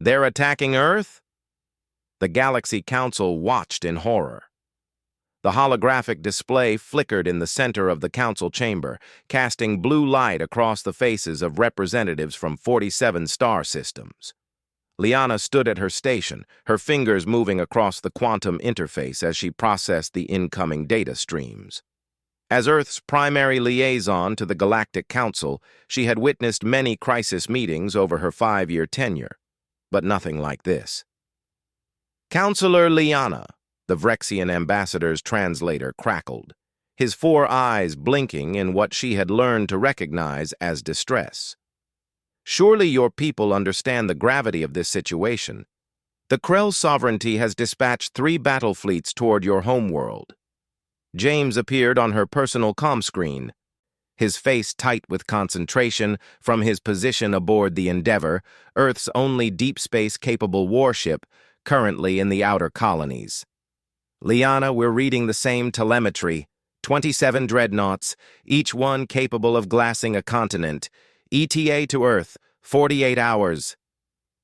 They're attacking Earth? The Galaxy Council watched in horror. The holographic display flickered in the center of the council chamber, casting blue light across the faces of representatives from 47 star systems. Liana stood at her station, her fingers moving across the quantum interface as she processed the incoming data streams. As Earth's primary liaison to the Galactic Council, she had witnessed many crisis meetings over her 5-year tenure, but nothing like this. "Counselor Liana," the Vrexian ambassador's translator crackled, his 4 eyes blinking in what she had learned to recognize as distress. "Surely your people understand the gravity of this situation. The Krell sovereignty has dispatched 3 battle fleets toward your homeworld." James appeared on her personal comm screen, his face tight with concentration from his position aboard the Endeavor, Earth's only deep space-capable warship, currently in the outer colonies. "Liana, we're reading the same telemetry. 27 dreadnoughts, each one capable of glassing a continent. ETA to Earth, 48 hours.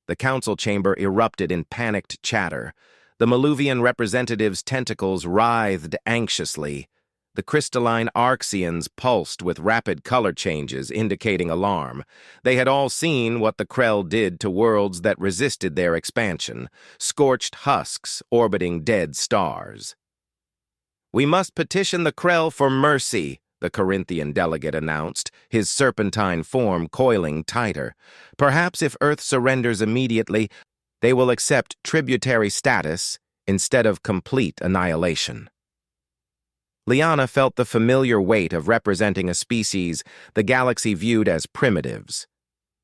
The council chamber erupted in panicked chatter. The Maluvian representatives' tentacles writhed anxiously. The crystalline Arxians pulsed with rapid color changes, indicating alarm. They had all seen what the Krell did to worlds that resisted their expansion, scorched husks orbiting dead stars. "We must petition the Krell for mercy," the Corinthian delegate announced, his serpentine form coiling tighter. "Perhaps if Earth surrenders immediately, they will accept tributary status instead of complete annihilation." Liana felt the familiar weight of representing a species the galaxy viewed as primitives.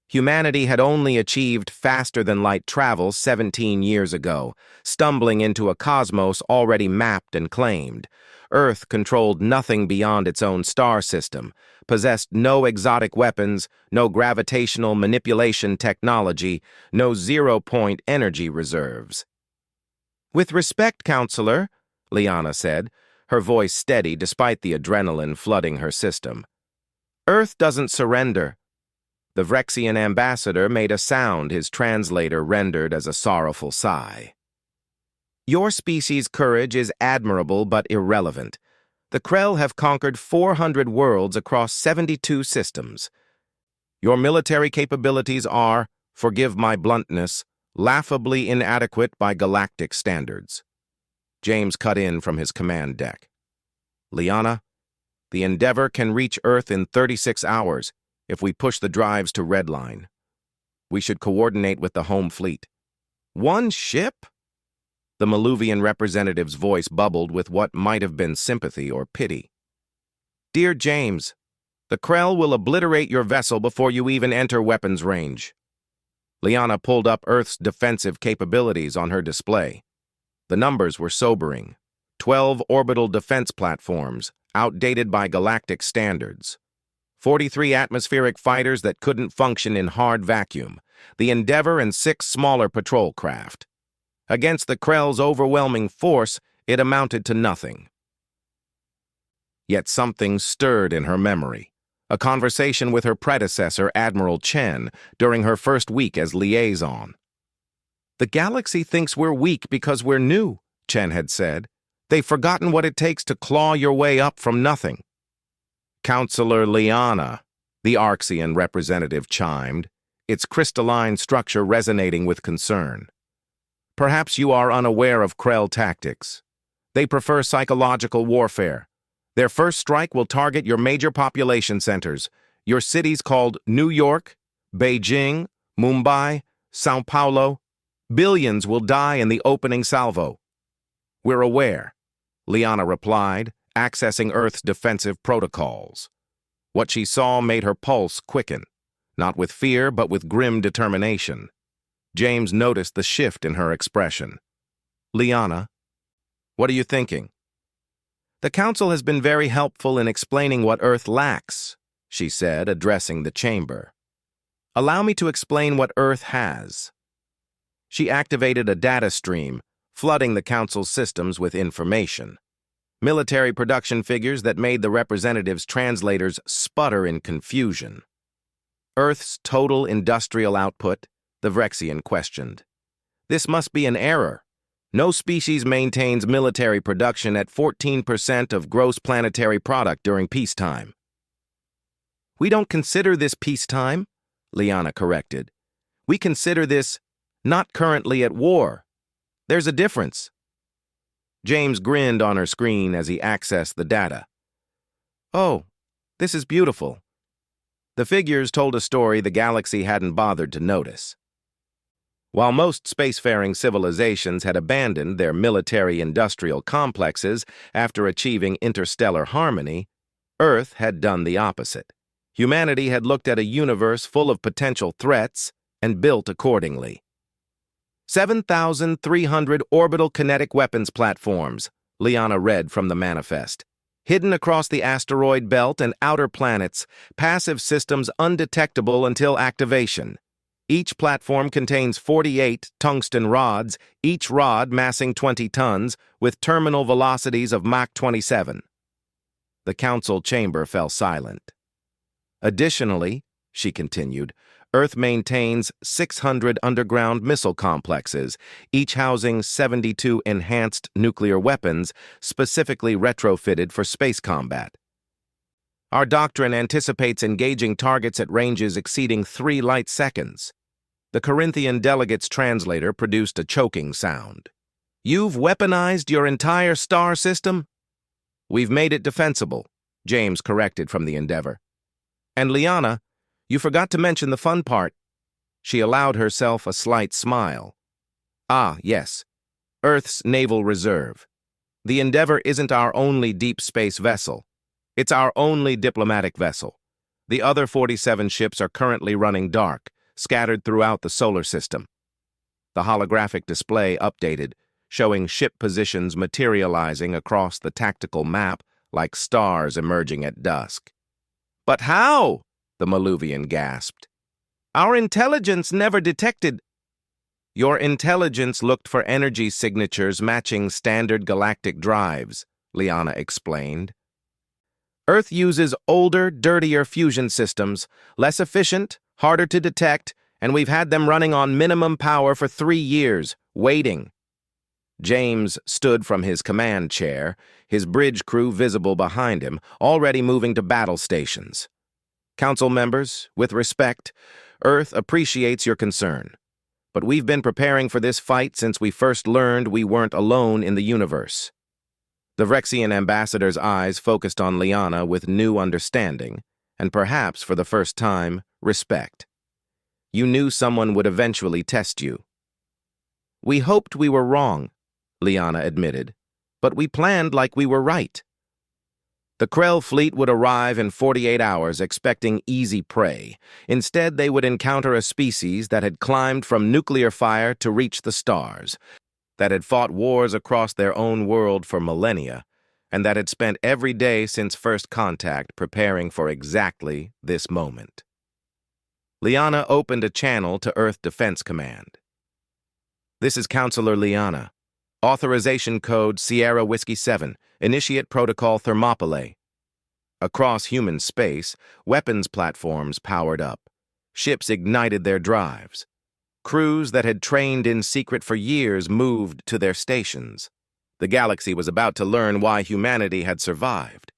Humanity had only achieved faster-than-light travel 17 years ago, stumbling into a cosmos already mapped and claimed. Earth controlled nothing beyond its own star system, possessed no exotic weapons, no gravitational manipulation technology, no zero-point energy reserves. "With respect, Counselor," Liana said, her voice steady despite the adrenaline flooding her system. "Earth doesn't surrender." The Vrexian ambassador made a sound his translator rendered as a sorrowful sigh. "Your species' courage is admirable but irrelevant. The Krell have conquered 400 worlds across 72 systems. Your military capabilities are, forgive my bluntness, laughably inadequate by galactic standards." James cut in from his command deck. "Liana, the Endeavor can reach Earth in 36 hours if we push the drives to Redline. We should coordinate with the home fleet." "One ship?" The Maluvian representative's voice bubbled with what might have been sympathy or pity. "Dear James, the Krell will obliterate your vessel before you even enter weapons range." Liana pulled up Earth's defensive capabilities on her display. The numbers were sobering. 12 orbital defense platforms, outdated by galactic standards. 43 atmospheric fighters that couldn't function in hard vacuum. The Endeavor and 6 smaller patrol craft. Against the Krell's overwhelming force, it amounted to nothing. Yet something stirred in her memory. A conversation with her predecessor, Admiral Chen, during her first week as liaison. "The galaxy thinks we're weak because we're new," Chen had said. "They've forgotten what it takes to claw your way up from nothing." "Counselor Liana," the Arxian representative chimed, its crystalline structure resonating with concern. "Perhaps you are unaware of Krell tactics. They prefer psychological warfare. Their first strike will target your major population centers, your cities called New York, Beijing, Mumbai, Sao Paulo. Billions will die in the opening salvo." "We're aware," Liana replied, accessing Earth's defensive protocols. What she saw made her pulse quicken, not with fear but with grim determination. James noticed the shift in her expression. "Liana, what are you thinking?" "The Council has been very helpful in explaining what Earth lacks," she said, addressing the chamber. "Allow me to explain what Earth has." She activated a data stream, flooding the Council's systems with information. Military production figures that made the representatives' translators sputter in confusion. Earth's total industrial output, The Vrexian questioned. This must be an error. No species maintains military production at 14% of gross planetary product during peacetime. We don't consider this peacetime, Liana corrected. We consider this not currently at war. There's a difference. James grinned on her screen as he accessed the data. Oh, this is beautiful. The figures told a story the galaxy hadn't bothered to notice. While most spacefaring civilizations had abandoned their military-industrial complexes after achieving interstellar harmony, Earth had done the opposite. Humanity had looked at a universe full of potential threats and built accordingly. 7,300 orbital kinetic weapons platforms, Liana read from the manifest. Hidden across the asteroid belt and outer planets, passive systems undetectable until activation. Each platform contains 48 tungsten rods, each rod massing 20 tons, with terminal velocities of Mach 27. The council chamber fell silent. Additionally, she continued, Earth maintains 600 underground missile complexes, each housing 72 enhanced nuclear weapons specifically retrofitted for space combat. Our doctrine anticipates engaging targets at ranges exceeding 3 light seconds. The Corinthian delegate's translator produced a choking sound. You've weaponized your entire star system? We've made it defensible, James corrected from the Endeavor. And Liana, you forgot to mention the fun part. She allowed herself a slight smile. Ah, yes, Earth's Naval Reserve. The Endeavor isn't our only deep space vessel. It's our only diplomatic vessel. The other 47 ships are currently running dark, scattered throughout the solar system. The holographic display updated, showing ship positions materializing across the tactical map like stars emerging at dusk. But how? The Maluvian gasped. Our intelligence never detected. Your intelligence looked for energy signatures matching standard galactic drives, Liana explained. Earth uses older, dirtier fusion systems, less efficient, harder to detect, and we've had them running on minimum power for 3 years, waiting. James stood from his command chair, his bridge crew visible behind him, already moving to battle stations. Council members, with respect, Earth appreciates your concern. But we've been preparing for this fight since we first learned we weren't alone in the universe. The Vrexian ambassador's eyes focused on Liana with new understanding, and perhaps for the first time, respect. You knew someone would eventually test you. We hoped we were wrong, Liana admitted, but we planned like we were right. The Krell fleet would arrive in 48 hours expecting easy prey. Instead, they would encounter a species that had climbed from nuclear fire to reach the stars, that had fought wars across their own world for millennia, and that had spent every day since first contact preparing for exactly this moment. Liana opened a channel to Earth Defense Command. This is Counselor Liana. Authorization code Sierra Whiskey 7, Initiate Protocol Thermopylae. Across human space, weapons platforms powered up. Ships ignited their drives. Crews that had trained in secret for years moved to their stations. The galaxy was about to learn why humanity had survived.